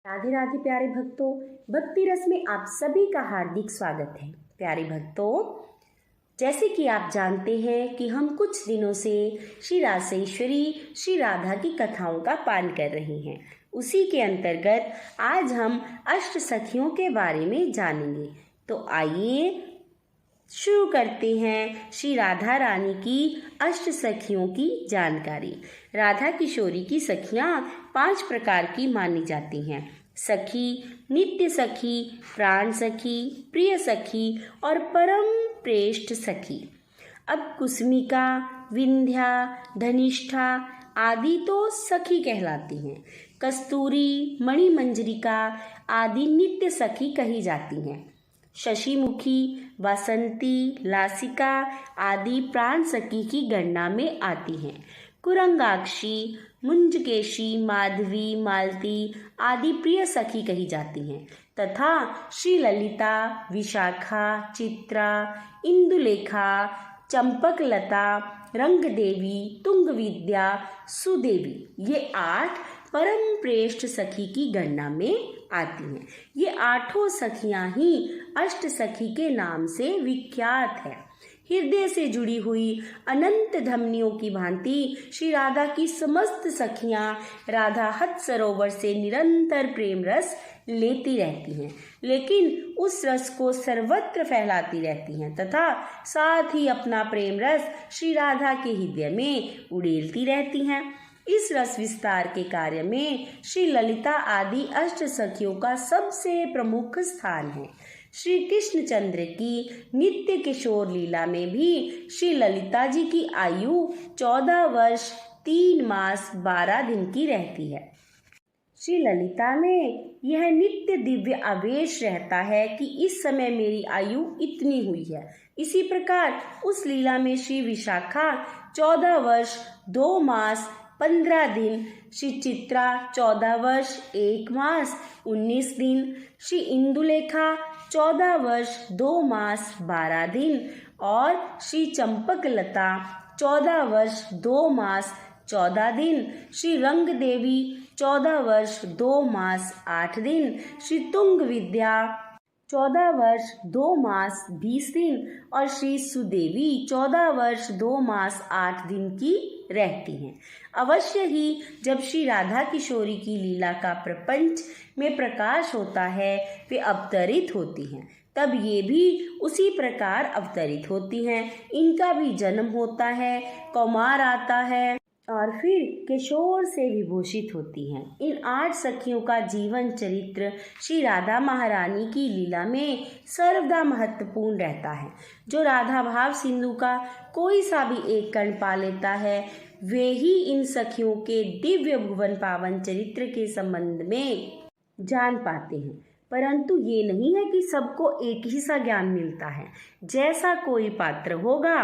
राधे राधे प्यारे भक्तों, भक्ति रस में आप सभी का हार्दिक स्वागत है। प्यारे भक्तों, जैसे कि आप जानते हैं कि हम कुछ दिनों से श्री रासेश्वरी श्री राधा की कथाओं का पाठ कर रहे हैं। उसी के अंतर्गत आज हम अष्ट सखियों के बारे में जानेंगे। तो आइए शुरू करते हैं श्री राधा रानी की अष्ट सखियों की जानकारी। राधा किशोरी की सखियां 5 प्रकार की मानी जाती हैं। सखी, नित्य सखी, प्राण सखी, प्रिय सखी और परम प्रेष्ठ सखी। अब कुसुमिका, विंध्या, धनिष्ठा आदि तो सखी कहलाती हैं। कस्तूरी, मणिमंजरिका आदि नित्य सखी कही जाती हैं। शशिमुखी, वासंती, लासिका आदि प्राण सखी की गणना में आती हैं। कुरंगाक्षी, मुंजकेशी, माधवी, मालती आदि प्रिय सखी कही जाती हैं तथा श्री ललिता, विशाखा, चित्रा, इंदुलेखा, चंपकलता, रंगदेवी, तुंगविद्या, सुदेवी ये 8 परम प्रेष्ठ सखी की गणना में आती हैं। ये 8 सखियां ही अष्ट सखी के नाम से विख्यात है। हृदय से जुड़ी हुई अनंत धमनियों की भांति श्री राधा की समस्त सखियां राधा हत सरोवर से निरंतर प्रेम रस लेती रहती हैं, लेकिन उस रस को सर्वत्र फैलाती रहती हैं तथा साथ ही अपना प्रेम रस श्री राधा के हृदय में उड़ेलती रहती हैं। इस रस विस्तार के कार्य में श्री ललिता आदि अष्ट सखियों का सबसे प्रमुख स्थान है। श्री कृष्णचंद्र की नित्य किशोर लीला में भी श्री ललिता जी की आयु 14 वर्ष 3 मास 12 दिन की रहती है। श्री ललिता में यह नित्य दिव्य आवेश रहता है कि इस समय मेरी आयु इतनी हुई है। इसी प्रकार उस लीला में श्री विशाखा 14 वर्ष 2 मास 15 दिन, श्री चित्रा 14 वर्ष 1 मास 19 दिन, श्री इंदुलेखा 14 वर्ष 2 मास 12 दिन और श्री चंपकलता 14 वर्ष 2 मास 14 दिन, श्री रंग देवी 14 वर्ष 2 मास 8 दिन, श्री तुंग विद्या 14 वर्ष 2 मास 20 दिन और श्री सुदेवी 14 वर्ष 2 मास 8 दिन की रहती हैं। अवश्य ही जब श्री राधा किशोरी की लीला का प्रपंच में प्रकाश होता है, वे अवतरित होती हैं, तब ये भी उसी प्रकार अवतरित होती हैं। इनका भी जन्म होता है, कौमार आता है और फिर किशोर से विभूषित होती हैं। इन 8 सखियों का जीवन चरित्र श्री राधा महारानी की लीला में सर्वदा महत्वपूर्ण रहता है। जो राधा भाव सिंधु का कोई सा भी एक कण पा लेता है, वे ही इन सखियों के दिव्य भुवन पावन चरित्र के संबंध में जान पाते हैं। परंतु ये नहीं है कि सबको एक ही सा ज्ञान मिलता है। जैसा कोई पात्र होगा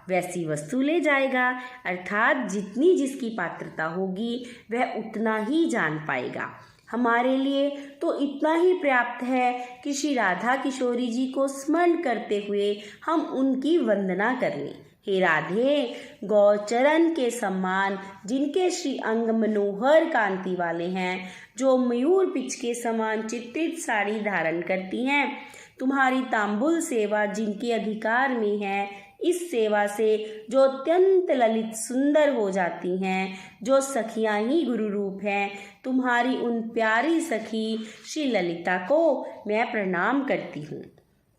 वैसी वस्तु ले जाएगा, अर्थात जितनी जिसकी पात्रता होगी वह उतना ही जान पाएगा। हमारे लिए तो इतना ही पर्याप्त है कि श्री राधा किशोरी जी को स्मरण करते हुए हम उनकी वंदना कर लें। हे राधे, गौचरण के सम्मान जिनके श्री अंग मनोहर कांति वाले हैं, जो मयूर पिच के समान चित्रित साड़ी धारण करती हैं, तुम्हारी तांबुल सेवा जिनके अधिकार में है, इस सेवा से जो अत्यंत ललित सुंदर हो जाती हैं, जो सखियां ही गुरु रूप हैं, तुम्हारी उन प्यारी सखी श्री ललिता को मैं प्रणाम करती हूँ।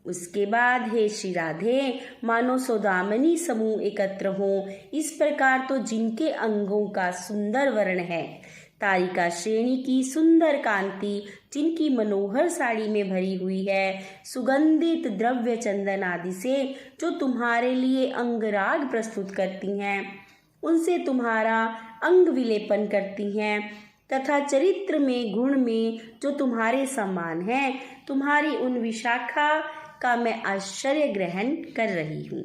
उसके बाद हे श्री राधे, मानो सौदामनी समूह एकत्र हों, इस प्रकार तो जिनके अंगों का सुंदर वर्ण है, तारिका श्रेणी की सुंदर कांति जिनकी मनोहर साड़ी में भरी हुई है, सुगंधित द्रव्य चंदन आदि से जो तुम्हारे लिए अंगराग प्रस्तुत करती हैं, उनसे तुम्हारा अंग विलेपन करती हैं तथा चरित्र में गुण में जो तुम्हारे समान है, तुम्हारी उन विशाखा का मैं आश्चर्य ग्रहण कर रही हूँ।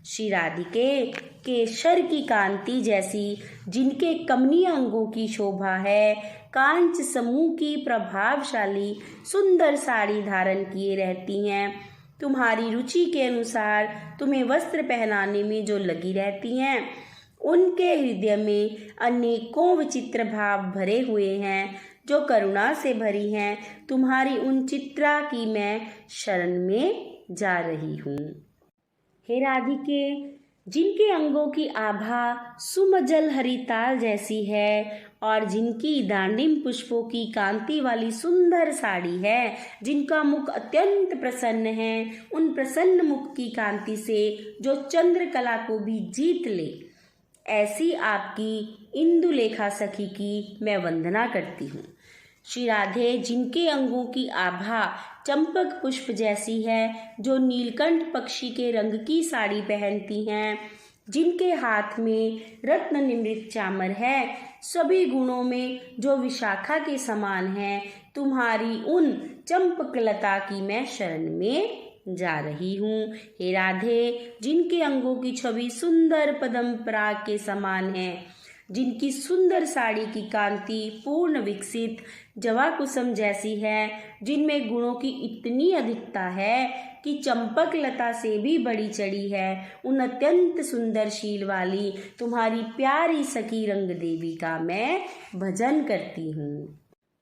श्री राधिके केशर की कांति जैसी जिनके कमनीय अंगों की शोभा है, कांच समूह की प्रभावशाली सुंदर साड़ी धारण किए रहती हैं, तुम्हारी रुचि के अनुसार तुम्हें वस्त्र पहनाने में जो लगी रहती हैं, उनके हृदय में अनेकों विचित्र भाव भरे हुए हैं, जो करुणा से भरी हैं, तुम्हारी उन चित्रा की मैं शरण में जा रही हूँ। हे राधिके, जिनके अंगों की आभा सुमजल हरिताल जैसी है और जिनकी दांडिम पुष्पों की कांति वाली सुंदर साड़ी है, जिनका मुख अत्यंत प्रसन्न है, उन प्रसन्न मुख की कांति से जो चंद्रकला को भी जीत ले, ऐसी आपकी इंदुलेखा सखी की मैं वंदना करती हूँ। श्री राधे, जिनके अंगों की आभा चंपक पुष्प जैसी है, जो नीलकंठ पक्षी के रंग की साड़ी पहनती हैं, जिनके हाथ में रत्न निमृत चामर है, सभी गुणों में जो विशाखा के समान है, तुम्हारी उन चंपकलता की मैं शरण में जा रही हूँ। हे राधे, जिनके अंगों की छवि सुंदर पद्म पराग के समान है, जिनकी सुंदर साड़ी की कांति पूर्ण विकसित जवा कुसुम जैसी है, जिनमें गुणों की इतनी अधिकता है कि चंपक लता से भी बड़ी चढ़ी है, उन अत्यंत सुंदर शील वाली तुम्हारी प्यारी सखी रंग देवी का मैं भजन करती हूँ।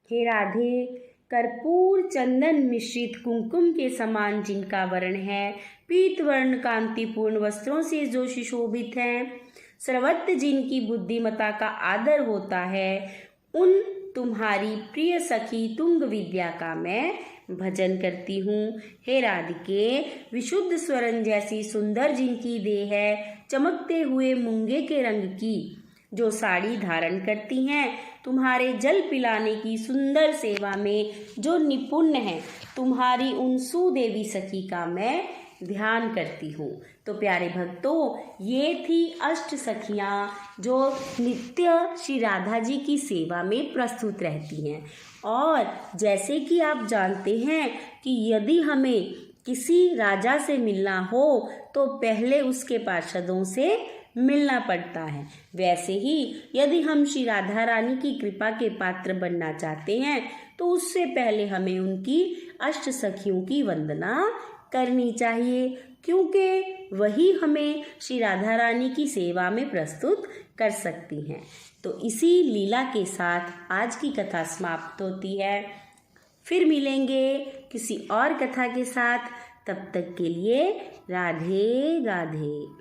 हे राधे, कर्पूर चंदन मिश्रित कुमकुम के समान जिनका वर्ण है, पीत वर्ण कांतिपूर्ण वस्त्रों से जो सुशोभित हैं, सर्वत्र जिनकी बुद्धिमता का आदर होता है, उन तुम्हारी प्रिय सखी तुंग विद्या का मैं भजन करती हूँ। हे राधिके, विशुद्ध स्वर्ण जैसी सुंदर जिनकी देह है, चमकते हुए मूंगे के रंग की जो साड़ी धारण करती हैं, तुम्हारे जल पिलाने की सुंदर सेवा में जो निपुण है, तुम्हारी उन सुदेवी सखी का मैं ध्यान करती हूँ। तो प्यारे भक्तों, ये थी अष्ट सखियाँ जो नित्य श्री राधा जी की सेवा में प्रस्तुत रहती हैं। और जैसे कि आप जानते हैं कि यदि हमें किसी राजा से मिलना हो तो पहले उसके पार्षदों से मिलना पड़ता है, वैसे ही यदि हम श्री राधा रानी की कृपा के पात्र बनना चाहते हैं तो उससे पहले हमें उनकी अष्ट सखियों की वंदना करनी चाहिए, क्योंकि वही हमें श्री राधा रानी की सेवा में प्रस्तुत कर सकती हैं। तो इसी लीला के साथ आज की कथा समाप्त होती है। फिर मिलेंगे किसी और कथा के साथ, तब तक के लिए राधे राधे।